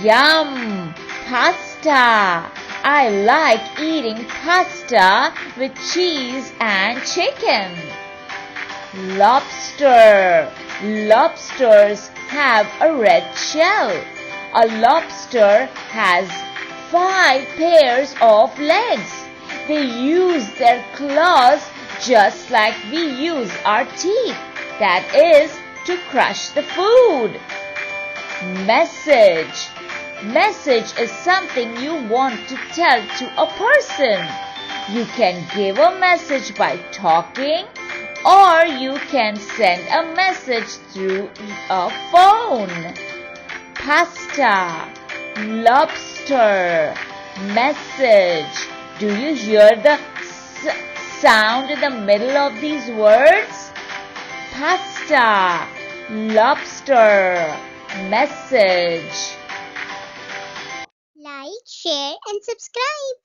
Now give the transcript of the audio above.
Yum! Pasta! I like eating pasta with cheese and chicken. Lobster. Lobsters have a red shell. A lobster has 5 pairs of legs. They use their claws just like we use our teeth. That is to crush the food. Message. Message is something you want to tell to a person. You can give a message by talking, or you can send a message through a phone. Pasta, lobster, message. Do you hear the sound in the middle of these words? Pasta, lobster, message. Like, share and subscribe.